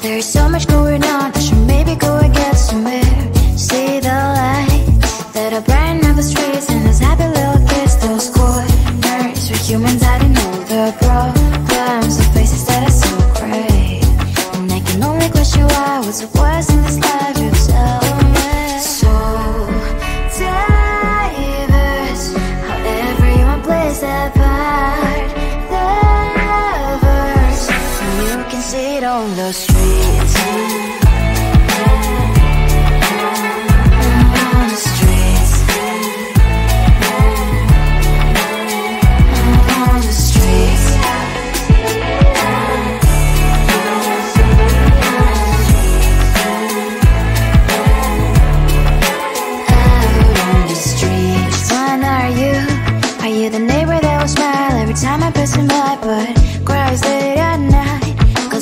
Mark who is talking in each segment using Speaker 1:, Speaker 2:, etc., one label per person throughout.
Speaker 1: There's so much going on, I should maybe go and get some air. See the lights that are brighten up the streets, and those happy little kids, those corners where humans hiding all the problems, the faces that are so great. And I can only question why, what's the worst in this life, you tell me. So diverse, how everyone plays their part. The verse, and you can see it on the streets.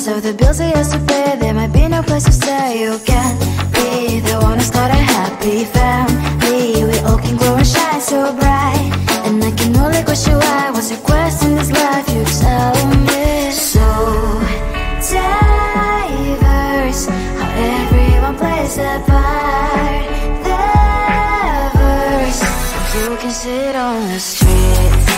Speaker 1: Of the bills he has to pay, there might be no place to stay. You can't be the one who's got a happy family. We all can glow and shine so bright, and I can only question why. What's your quest in this life, you tell me. So diverse, how everyone plays their part. The verse, you can sit on the streets.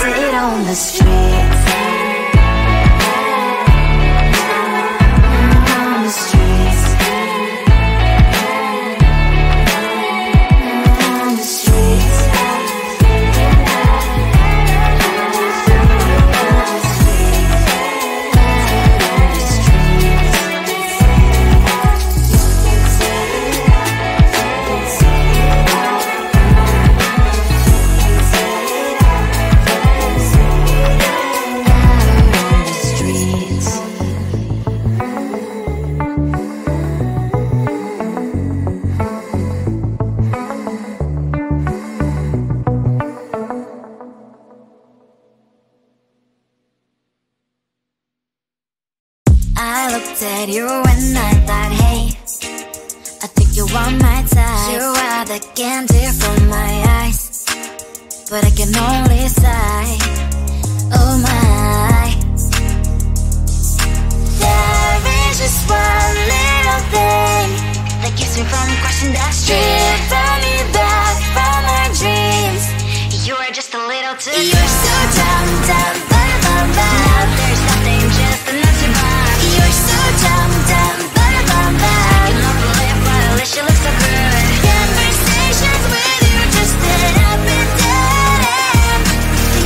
Speaker 1: Sit on the streets. On the streets. On the streets. I looked at you and I thought, hey, I think you want my type. You are the candy from my eyes, but I can only sigh, oh my. There is just one little thing that keeps me from crossing that street. Me back from my dreams. You are just a little too good. You're so dumb, dumb, bum, bum, bum. Now there's nothing, just enough to buy. You're so dumb, dumb, bum, bum, bum. I cannot believe why at least you look so good. Conversations with you just end up in dead end.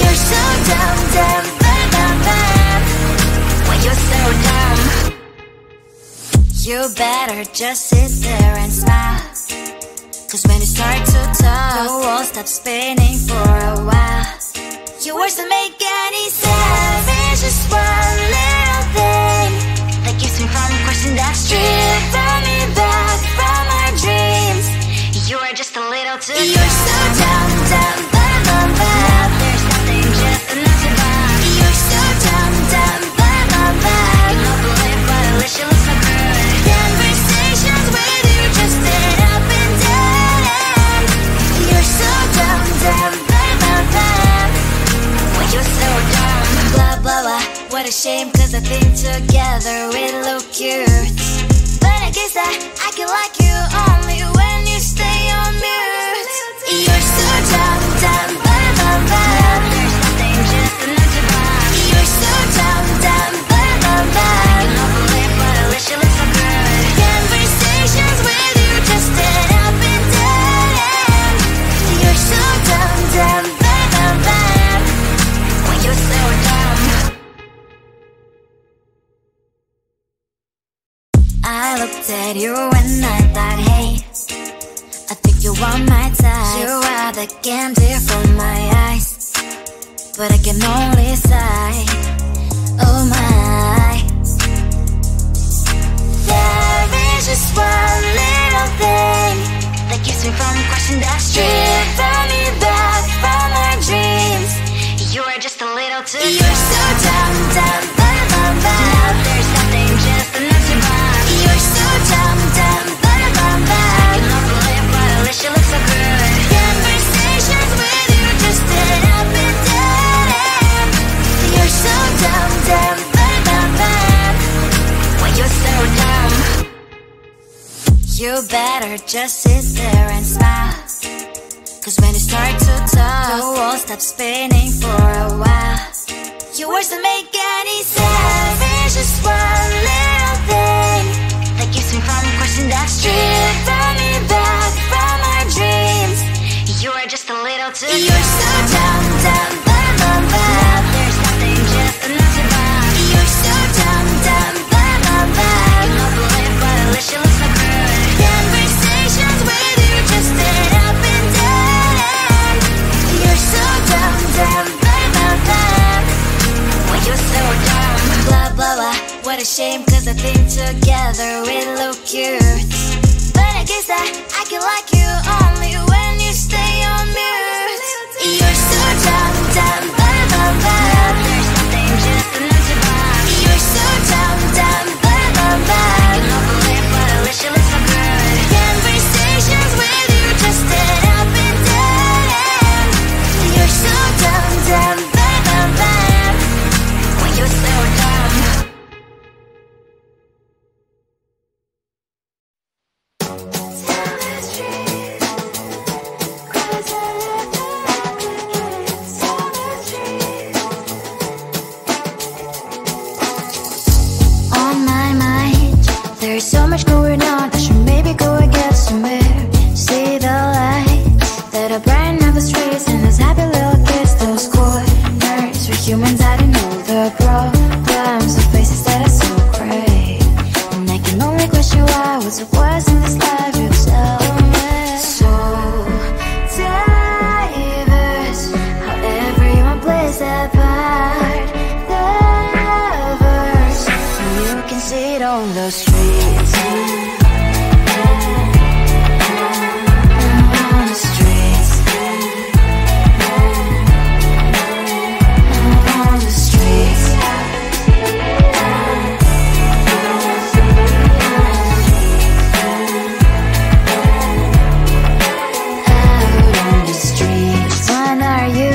Speaker 1: You're so dumb, dumb, bum, bum, bum. Why you're so dumb. You better just sit there and smile, cause when you start to talk, the world stops spinning for a while. Your words don't make any sense. There's just one little thing that keeps me from crossing that street. From me back from my dreams. You are just a little too good. You're so dumb, dumb, bum, bum, bum. There's nothing, just enough to buy. You're so dumb, dumb, bum, bum, bum. I cannot believe but at least you look so good. Conversations with you just end up in dead end. You're so dumb, dumb, bum, bum, bum. Why you're so dumb. Blah, blah, blah. What a shame, cause I think together we look cute. But I guess that I can like you only when you stay on mute. You're so dumb, dumb, bum, bum, bum. There's nothing, just enough to buy. You're so dumb, dumb, bum, bum, bum. I cannot believe but at least you look so good. Conversations with you just end up in dead end. You're so dumb, dumb, bum, bum, bum. Why you're so dumb. at you when I thought, hey, I think you want my type. You are the candy from my eyes, but I can only sigh, oh my. There is just one little thing that keeps me from crossing that street. Drive me back from my dreams. You are just a little too close. You're so dumb, dumb, bum, bum, bum. Now there's nothing, just enough to buy. You're so dumb, dumb, bum, bum, bum. You don't believe, but at least you look so good. Conversations with you just end up in dead end. You're so dumb, dumb, bum, bum, bum. When you're so dumb, you better just sit there and smile. Cause when you start to talk, the world stops spinning for a while. Your words don't make any sense. There's just one little thing that keeps me from crossing that street. Throw me back from our dreams. You are just a little too close. You're so dumb, dumb, bum, bum, bum. There's nothing, just enough to buy. You're so dumb, dumb, bum, bum, bum. You don't believe, but at least you look so good. Conversations with you just end up in dead end. You're so dumb, dumb, bum, bum, bum. When you're so dumb, blah, blah, blah. What a shame, cause I think together we look cute. But I guess that I can like you only when you stay on mute. You're so dumb, dumb, bum, bum, bum. There's nothing, just enough to buy. You're so dumb, dumb, bum, bum, bum. You don't believe, but at least you look so good. Conversations with you just end up in dead end. You're so dumb, dumb, bum, bum, bum. When you're so dumb. On my mind, there's so much going on. I should maybe go and get somewhere. See the lights that are brighten up the streets, and those happy little kids, those corners where humans hiding all the problems, the faces that are so gray. And I can only question why, what's the worst in this life, you tell me. So diverse, how everyone plays their part. Lovers, you can see it on the streets. On the streets. On the streets. Out on the streets. When are you?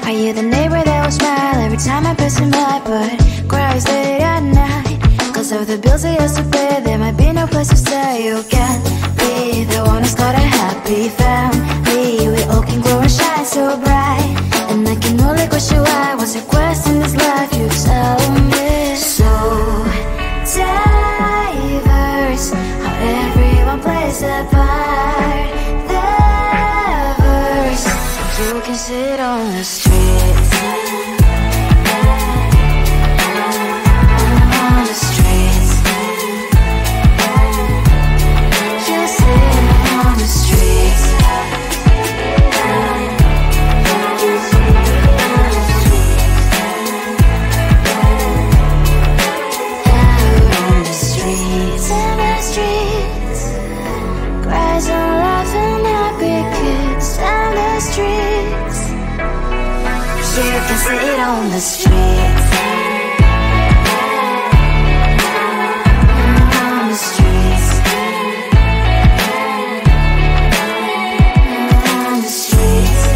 Speaker 1: Are you the neighbor that will smile every time I pass him by, but cries late at night? Cause of the bills I used to pay, there might be no place to stay. You can't be the one who's got a happy family. We all can grow and shine so bright, and I can only question why, what's the quest in this life, you tell me. So diverse, how everyone plays their part. Lovers, you can sit on the streets. On the streets. You sit on the streets. Out on the streets. In the streets. Cries and laughing happy kids. On the streets. You can sit on the streets. On the streets. On the streets.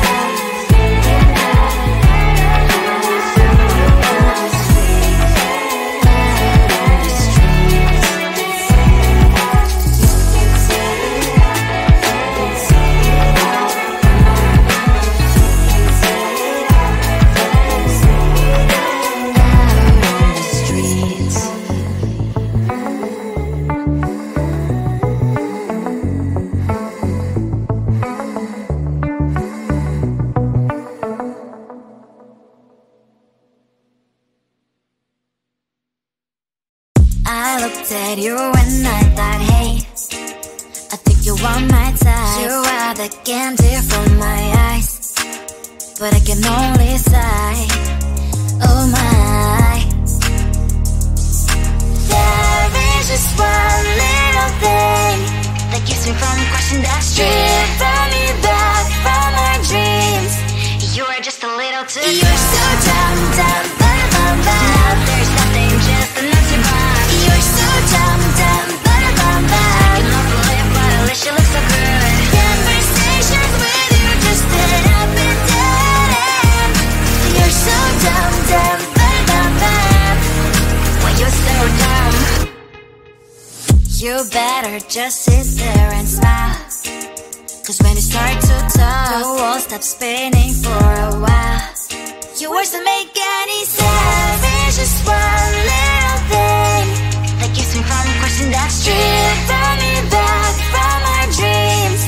Speaker 1: at you when I thought, hey, I think you want my type. You are the candy from my eyes, but I can only sigh, oh my. There is just one little thing that keeps me from crossing that street, driven me back from my dreams. You are just a little too good. You're so dumb, dumb, bum, bum, bum. There's nothing just enough to buy. You're so dumb, dumb, bum, bum, bum. You love to live, but at least you look so good. Conversations with you just end up in dead end. You're so dumb, dumb, bum, bum, bum. Why you're so dumb? You better just sit there and smile, 'cause when you start to talk, the walls stop spinning for a while. Your words don't make any sense. There's just one little thing that keeps me from crossing that street, driven me back from my dreams.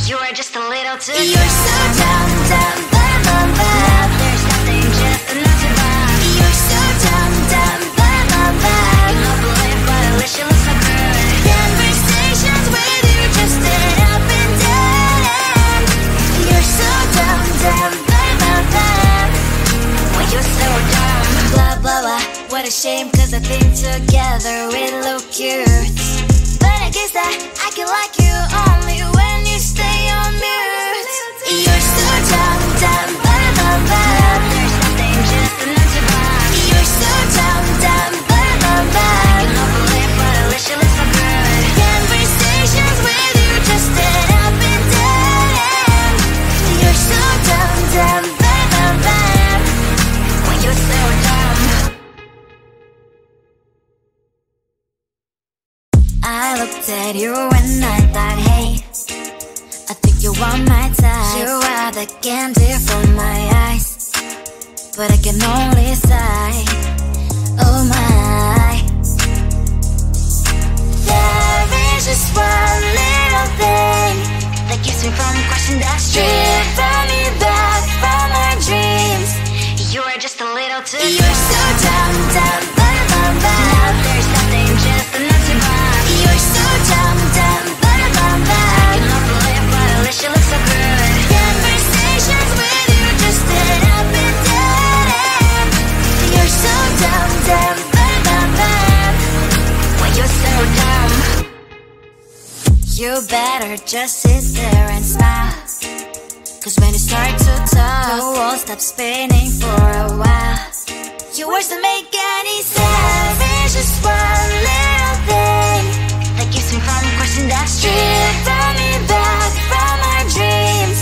Speaker 1: You are just a little too good. You're so dumb, dumb, bum, bum, bum. There's nothing just enough to buy. You're so dumb, dumb, bum, bum, bum. You love to live, but at least you look so good. Conversations with you just end up in dead end. You're so dumb, dumb, bum, bum, bum. Why you're so dumb? Blah, blah, blah. What a shame, 'cause I think together we look cute. But I guess that I can like you only when you stay on mute. You're so dumb, dumb, bum, bum, bum. There's nothing just enough to buy. You're so dumb, dumb, bum, bum, bum. You love to live, but at least you look so good. Conversations with you just end up in dead end. You're so dumb, dumb, bum, bum, bum. Why you're so dumb? I looked at you when I thought, hey, I think you want my type. You are the candy from my eyes, but I can only sigh, oh my. There is just one little thing that keeps me from crossing that street, driven me back from my dreams. You are just a little too good. You're so dumb, dumb, bum, bum, bum. There's nothing just enough to buy. You're so dumb, dumb, bum, bum, bum. You love to live, but at least you look so good. Conversations with you just end up in dead end. You're so dumb, dumb, bum, bum, bum. Why you're so dumb? You better just sit there and smile, 'cause when you start to talk, the walls stop spinning for a while. Your words don't make any sense. There's just one little thing that keeps me from crossing that street, driven me back from my dreams.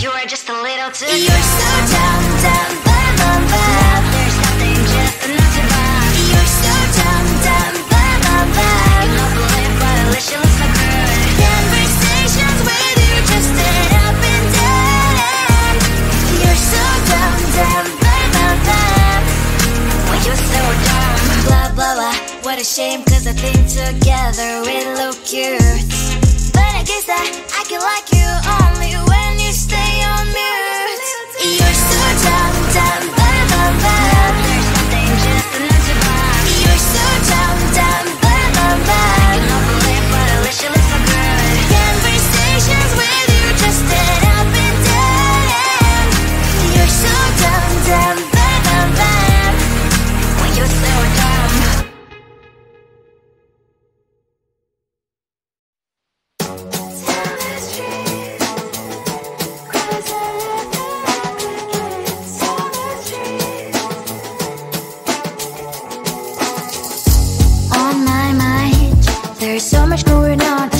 Speaker 1: You are just a little too good. You're so dumb, dumb, bum, bum, bum. There's nothing just enough to buy. You're so dumb, dumb, bum, bum, bum. You love to live, but at least you look so good. Conversations with you just end up in dead end. You're so dumb, dumb, bum, bum, bum. Why you're so dumb? Blah, blah, blah. What a shame, 'cause I think together we look cute. But I guess that I can like you only when you stay on mute. You're so dumb, dumb, bum, bum, bum. There's nothing just enough to buy. You're so dumb, dumb, bum, bum, bum. You love to live, but at least you look so good. Conversations with you just end up in dead end. You're so dumb, dumb, bum, bum, bum. Why you're so dumb? On my mind, there's so much going on.